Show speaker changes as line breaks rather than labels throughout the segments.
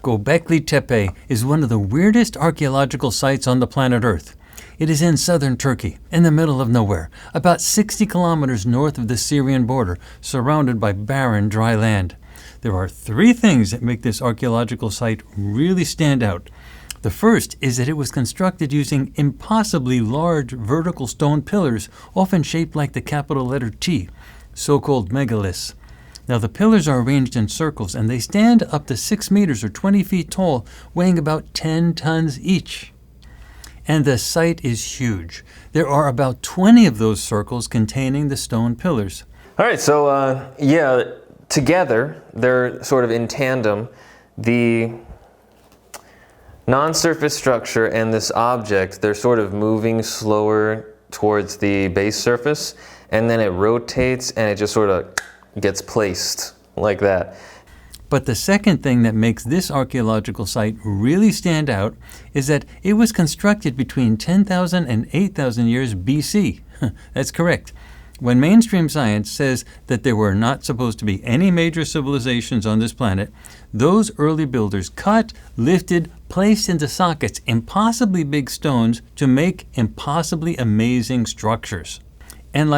Gobekli Tepe is one of the weirdest archaeological sites on the planet Earth. It is in southern Turkey, in the middle of nowhere, about 60 kilometers north of the Syrian border, surrounded by barren, dry land. There are three things that make this archaeological site really stand out. The first is that it was constructed using impossibly large vertical stone pillars, often shaped like the capital letter T, so-called megaliths. Now, the pillars are arranged in circles, and they stand up to 6 meters or 20 feet tall, weighing about 10 tons each. And the site is huge. There are about 20 of those circles containing the stone pillars.
All right, so together, they're sort of in tandem. The non-surface structure and this object, they're sort of moving slower towards the base surface, and then it rotates and it just sort of gets placed like that.
But the second thing that makes this archaeological site really stand out is that it was constructed between 10,000 and 8,000 years BC. That's correct. When mainstream science says that there were not supposed to be any major civilizations on this planet, those early builders cut, lifted, placed into sockets impossibly big stones to make impossibly amazing structures. And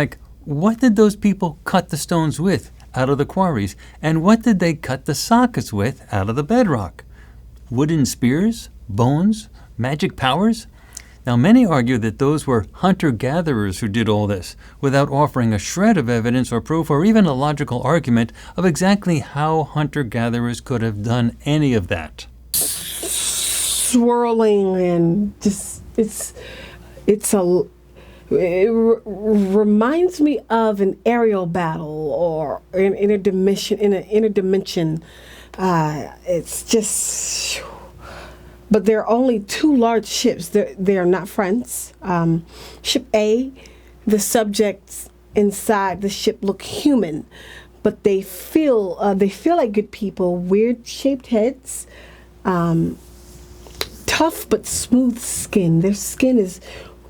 what did those people cut the stones with out of the quarries? And what did they cut the sockets with out of the bedrock? Wooden spears? Bones? Magic powers? Now, many argue that those were hunter-gatherers who did all this, without offering a shred of evidence or proof or even a logical argument of exactly how hunter-gatherers could have done any of that.
Swirling and just, it reminds me of an aerial battle or an interdimension. It's just, but there are only two large ships. They are not friends. Ship A, the subjects inside the ship look human, but they feel like good people. Weird shaped heads, tough but smooth skin. Their skin is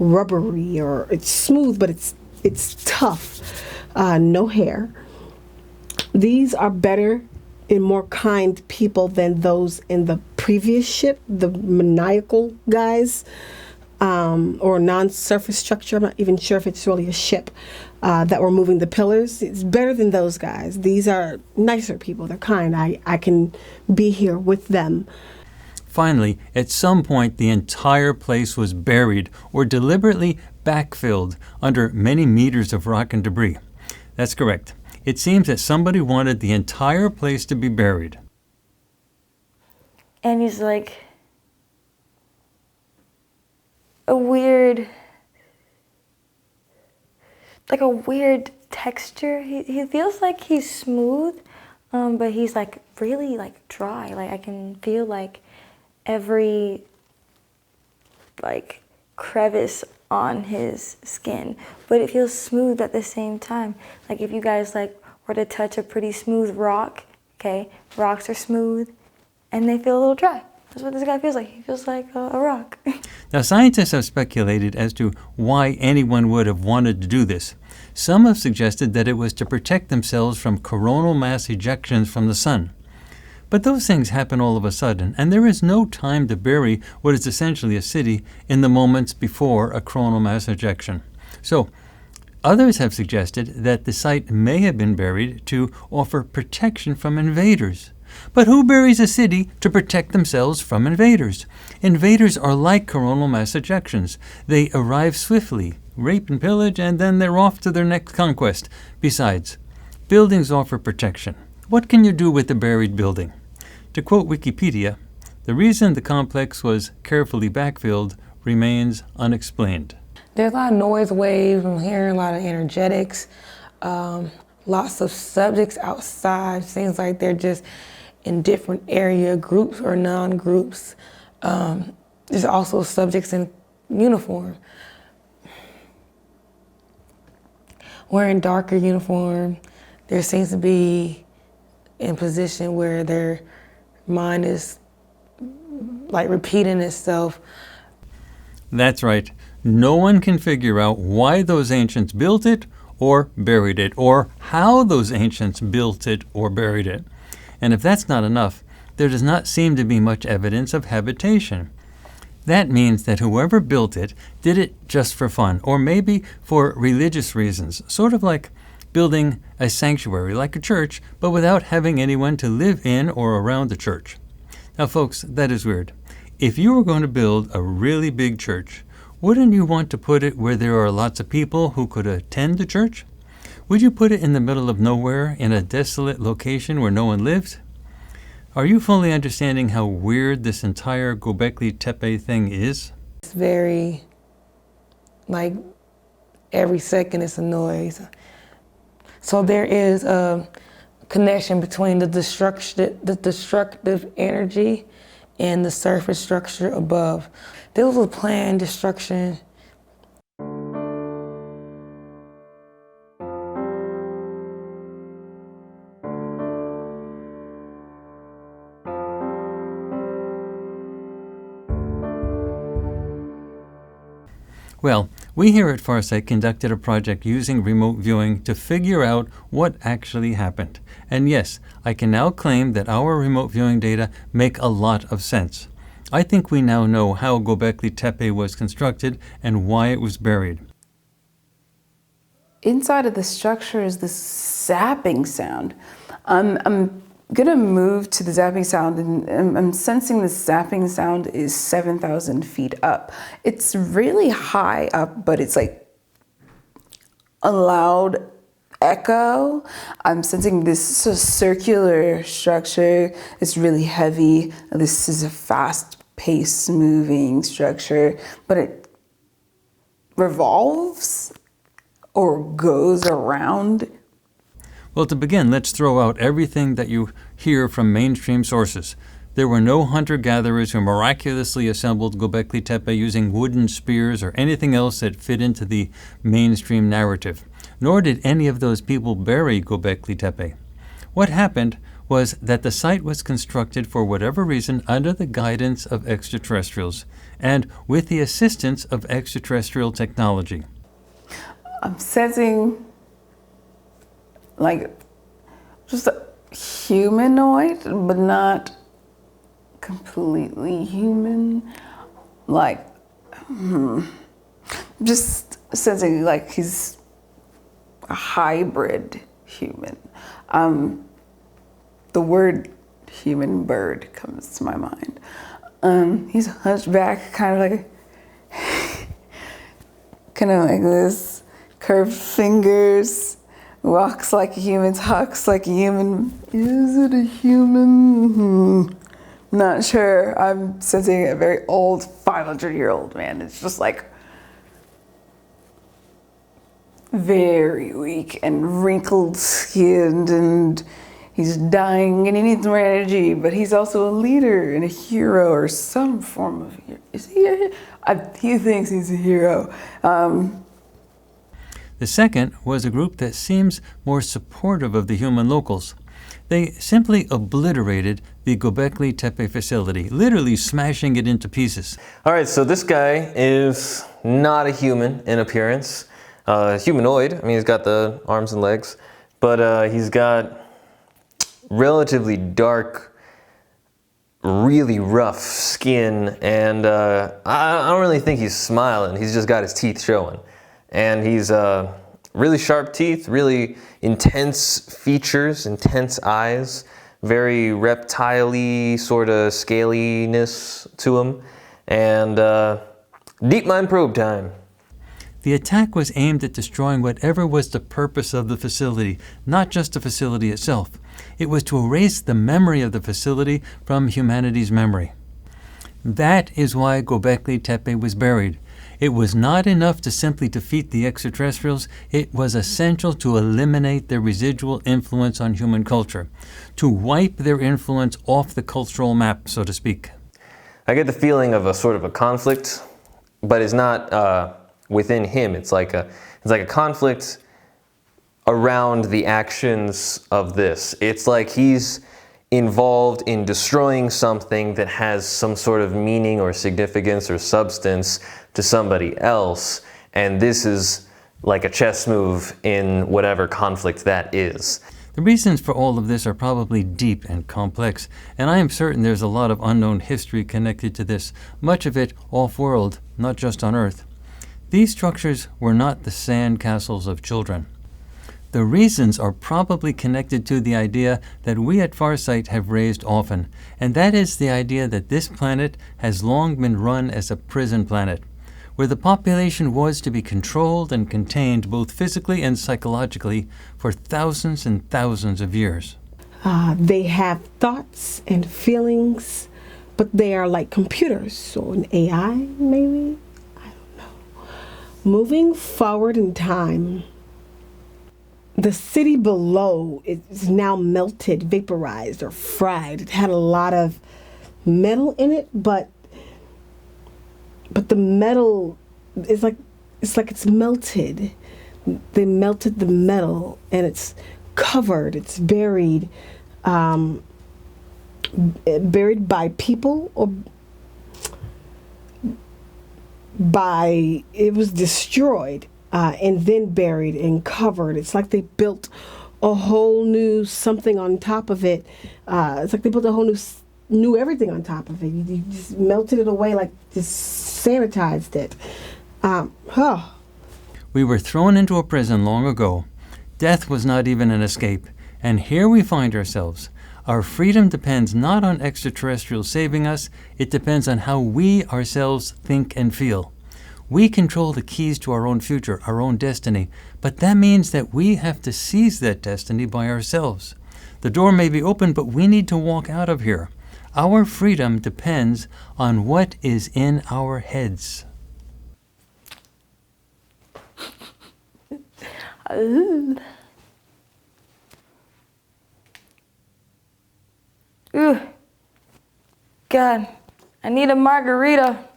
rubbery, or it's smooth, but it's tough. No hair. These are better and more kind people than those in the previous ship, the maniacal guys, or non-surface structure. I'm not even sure if it's really a ship that were moving the pillars. It's better than those guys. These are nicer people. They're kind. I can be here with them.
Finally, at some point, the entire place was buried or deliberately backfilled under many meters of rock and debris. That's correct. It seems that somebody wanted the entire place to be buried.
And he's like a weird texture. He feels like he's smooth, but he's really dry. I can feel every crevice on his skin, but it feels smooth at the same time. If you guys were to touch a pretty smooth rock, okay, rocks are smooth and they feel a little dry. That's what this guy feels like. He feels like a rock.
Now, scientists have speculated as to why anyone would have wanted to do this. Some have suggested that it was to protect themselves from coronal mass ejections from the sun. But those things happen all of a sudden, and there is no time to bury what is essentially a city in the moments before a coronal mass ejection. So, others have suggested that the site may have been buried to offer protection from invaders. But who buries a city to protect themselves from invaders? Invaders are like coronal mass ejections. They arrive swiftly, rape and pillage, and then they're off to their next conquest. Besides, buildings offer protection. What can you do with a buried building? To quote Wikipedia, the reason the complex was carefully backfilled remains unexplained.
There's a lot of noise waves. I'm hearing a lot of energetics, lots of subjects outside. Seems like they're just in different area groups or non-groups. There's also subjects in uniform, wearing darker uniform. There seems to be in position where their mind is repeating itself.
That's right. No one can figure out why those ancients built it or buried it, or how those ancients built it or buried it. And if that's not enough, there does not seem to be much evidence of habitation. That means that whoever built it did it just for fun, or maybe for religious reasons, sort of like building a sanctuary like a church, but without having anyone to live in or around the church. Now, folks, that is weird. If you were going to build a really big church, wouldn't you want to put it where there are lots of people who could attend the church? Would you put it in the middle of nowhere, in a desolate location where no one lived? Are you fully understanding how weird this entire Gobekli Tepe thing is?
It's very, like, every second it's a noise. So there is a connection between the destructive energy and the surface structure above. There was a planned destruction.
Well, we here at Farsight conducted a project using remote viewing to figure out what actually happened. And yes, I can now claim that our remote viewing data make a lot of sense. I think we now know how Gobekli Tepe was constructed and why it was buried.
Inside of the structure is this zapping sound. I'm gonna move to the zapping sound, and I'm sensing the zapping sound is 7,000 feet up. It's really high up, but it's like a loud echo. I'm sensing this circular structure. It's really heavy. This is a fast-paced moving structure, but it revolves or goes around.
Well, to begin, let's throw out everything that you hear from mainstream sources. There were no hunter-gatherers who miraculously assembled Gobekli Tepe using wooden spears or anything else that fit into the mainstream narrative. Nor did any of those people bury Gobekli Tepe. What happened was that the site was constructed for whatever reason under the guidance of extraterrestrials and with the assistance of extraterrestrial technology.
I'm sensing like just a humanoid, but not completely human. Like, just sensing like he's a hybrid human. The word human bird comes to my mind. He's hunchback, kind of like this, curved fingers, walks like a human, talks like a human. Is it a human? Not sure. I'm sensing a very old 500-year-old man. It's just like very weak and wrinkled skinned, and he's dying and he needs more energy, but he's also a leader and a hero or some form of hero. Is he a hero? He thinks he's a hero.
The second was a group that seems more supportive of the human locals. They simply obliterated the Gobekli Tepe facility, literally smashing it into pieces.
All right, so this guy is not a human in appearance. Humanoid, I mean, he's got the arms and legs, but he's got relatively dark, really rough skin, and I don't really think he's smiling. He's just got his teeth showing. And he's really sharp teeth, really intense features, intense eyes, very reptile-y sort of scaliness to him, and deep mind probe time.
The attack was aimed at destroying whatever was the purpose of the facility, not just the facility itself. It was to erase the memory of the facility from humanity's memory. That is why Gobekli Tepe was buried. It was not enough to simply defeat the extraterrestrials. It was essential to eliminate their residual influence on human culture, to wipe their influence off the cultural map, so to speak.
I get the feeling of a sort of a conflict, but it's not within him. It's like a conflict around the actions of this. It's like he's involved in destroying something that has some sort of meaning or significance or substance to somebody else, and this is like a chess move in whatever conflict that is.
The reasons for all of this are probably deep and complex, and I am certain there's a lot of unknown history connected to this, much of it off-world, not just on Earth. These structures were not the sand castles of children. The reasons are probably connected to the idea that we at Farsight have raised often, and that is the idea that this planet has long been run as a prison planet, where the population was to be controlled and contained both physically and psychologically for thousands and thousands of years.
They have thoughts and feelings, but they are like computers, so an AI maybe? I don't know. Moving forward in time, the city below is now melted, vaporized, or fried. It had a lot of metal in it, but the metal is like it's melted. They melted the metal, and it's covered. It's buried, buried by people, or it was destroyed and then buried and covered. It's like they built a whole new something on top of it. It's like they built a whole new everything on top of it. You just melted it away, like just sanitized it.
We were thrown into a prison long ago. Death was not even an escape, and here we find ourselves. Our freedom depends not on extraterrestrials saving us, it depends on how we ourselves think and feel. We control the keys to our own future, our own destiny, but that means that we have to seize that destiny by ourselves. The door may be open, but we need to walk out of here. Our freedom depends on what is in our heads.
Ooh, God, I need a margarita.